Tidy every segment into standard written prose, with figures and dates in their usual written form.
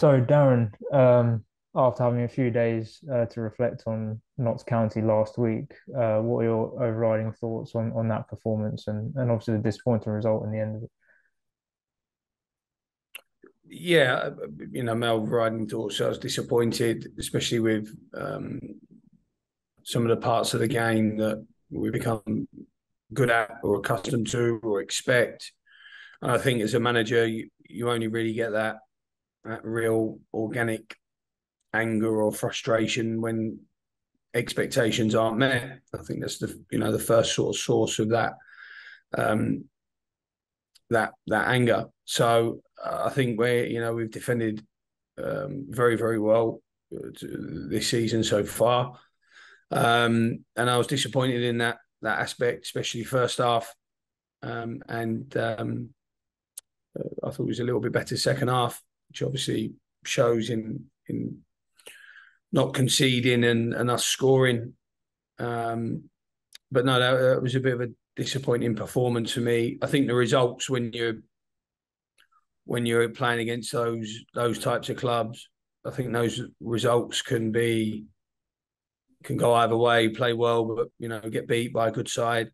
So, Darren, after having a few days to reflect on Notts County last week, what are your overriding thoughts on that performance and obviously the disappointing result in the end of it? Yeah, Mel Riding thoughts. I was disappointed, especially with some of the parts of the game that we become good at or accustomed to or expect. And I think as a manager, you only really get that real organic anger or frustration when expectations aren't met. I think that's the first sort of source of um, that anger. So I think we've defended very very well this season so far, and I was disappointed in that aspect, especially first half, and I thought it was a little bit better second half, which obviously shows in not conceding and us scoring. Um, but no, that was a bit of a disappointing performance for me. I think the results when you're playing against those types of clubs, I think those results can go either way. Play well, but get beat by a good side.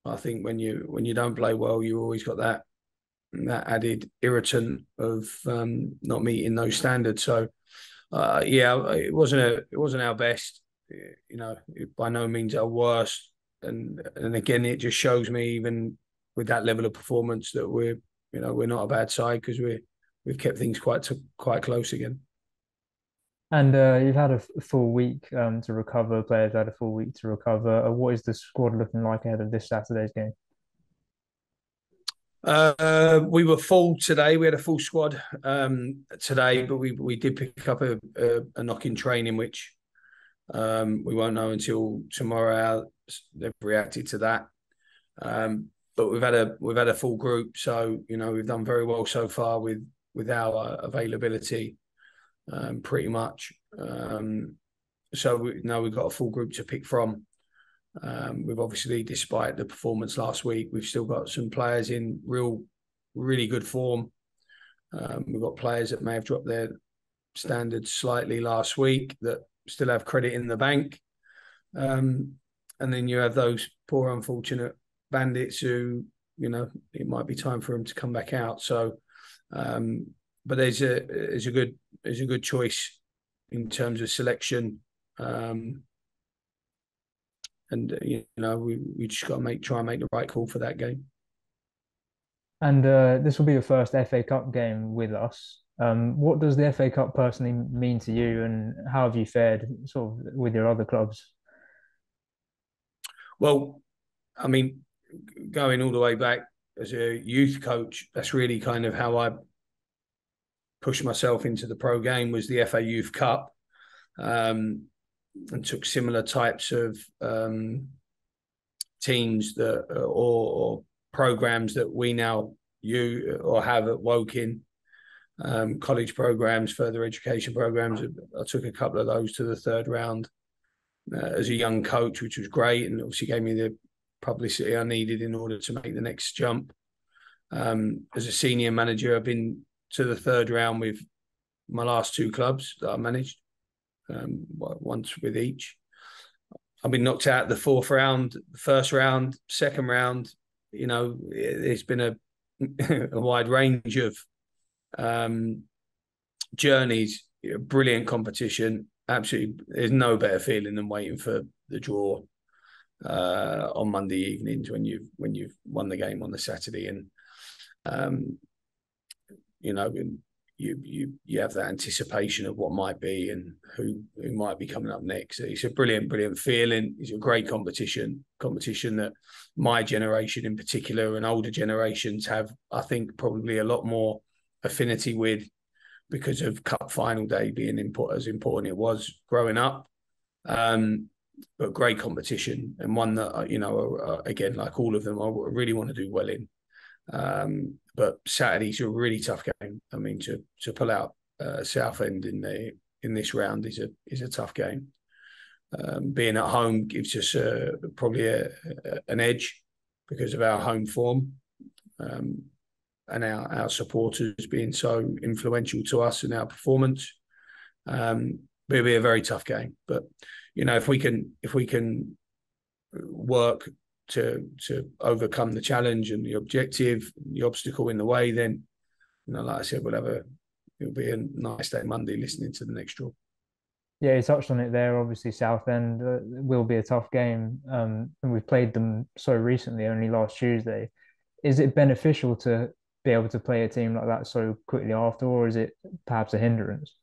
I think when you don't play well, you always got that added irritant of not meeting those standards. So yeah, it wasn't our best. By no means our worst. And again, it just shows me, even with that level of performance, that we're not a bad side, because we've kept things quite close again. And you've had a full week to recover. Players had a full week to recover. What is the squad looking like ahead of this Saturday's game? We were full today. We had a full squad today, but we did pick up a knock in training, which we won't know until tomorrow how they've reacted to that. But we've had a full group, so we've done very well so far with our availability, pretty much. So now we've got a full group to pick from. We've obviously, despite the performance last week, we've still got some players in really good form. We've got players that may have dropped their standards slightly last week that still have credit in the bank. And then you have those poor, unfortunate bandits who, it might be time for them to come back out. So, but there's a good choice in terms of selection. And we just got to try and make the right call for that game. And this will be your first FA Cup game with us. What does the FA Cup personally mean to you, and how have you fared sort of with your other clubs? Well, I mean, going all the way back as a youth coach, that's really kind of how I pushed myself into the pro game, was the FA Youth Cup, and took similar types of teams or programs that we now have at Woking, college programs, further education programs. I took a couple of those to the third round as a young coach, which was great, and obviously gave me the publicity I needed in order to make the next jump. As a senior manager, I've been to the third round with my last two clubs that I managed, once with each. I've been knocked out the fourth round, first round, second round. It's been a a wide range of journeys. Brilliant competition. Absolutely, there's no better feeling than waiting for the draw on Monday evenings when you've won the game on the Saturday, and um, you know you have that anticipation of what might be and who might be coming up next. It's a brilliant feeling. It's a great competition that my generation in particular and older generations have, I think, probably a lot more affinity with, because of Cup final day being as important it was growing up. But great competition, and one that again, like all of them, I really want to do well in. But Saturday's a really tough game. I mean, to pull out Southend in this round is a tough game. Being at home gives us probably an edge because of our home form. and our supporters being so influential to us in our performance. It'll be a very tough game, but if we can work to overcome the challenge and the objective, the obstacle in the way, then like I said, it'll be a nice day Monday listening to the next draw. Yeah, you touched on it there. Obviously, Southend will be a tough game, and we've played them so recently, only last Tuesday. Is it beneficial to be able to play a team like that so quickly after, or is it perhaps a hindrance?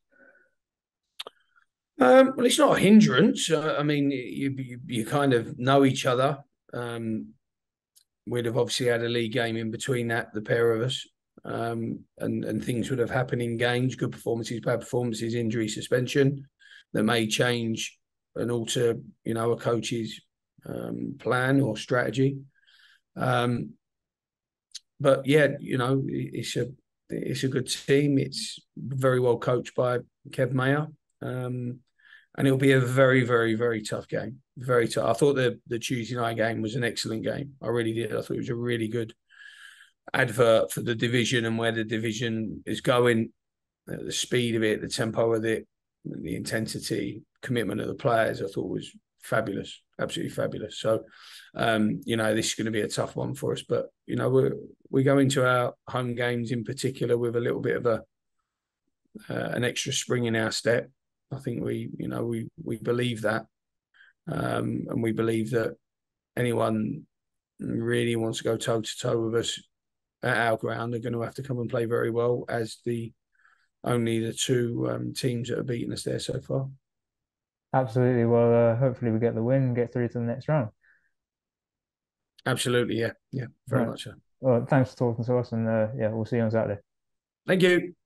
Well, it's not a hindrance. I mean, you kind of know each other. We'd have obviously had a league game in between that, the pair of us, and things would have happened in games, good performances, bad performances, injury, suspension, that may change and alter, a coach's plan or strategy. But yeah, it's a good team. It's very well coached by Kev Mayer. And it'll be a very, very, very tough game. Very tough. I thought the Tuesday night game was an excellent game. I really did. I thought it was a really good advert for the division and where the division is going, the speed of it, the tempo of it, the intensity, commitment of the players. I thought was fabulous, absolutely fabulous. So, this is going to be a tough one for us. But we go into our home games in particular with a little bit of an extra spring in our step. I think we believe that, and we believe that anyone really wants to go toe to toe with us at our ground are going to have to come and play very well, as only the two teams that have beaten us there so far. Absolutely. Well, hopefully we get the win and get through to the next round. Absolutely, yeah, very Right. much so. Well, thanks for talking to us, and yeah, we'll see you on Saturday. Thank you.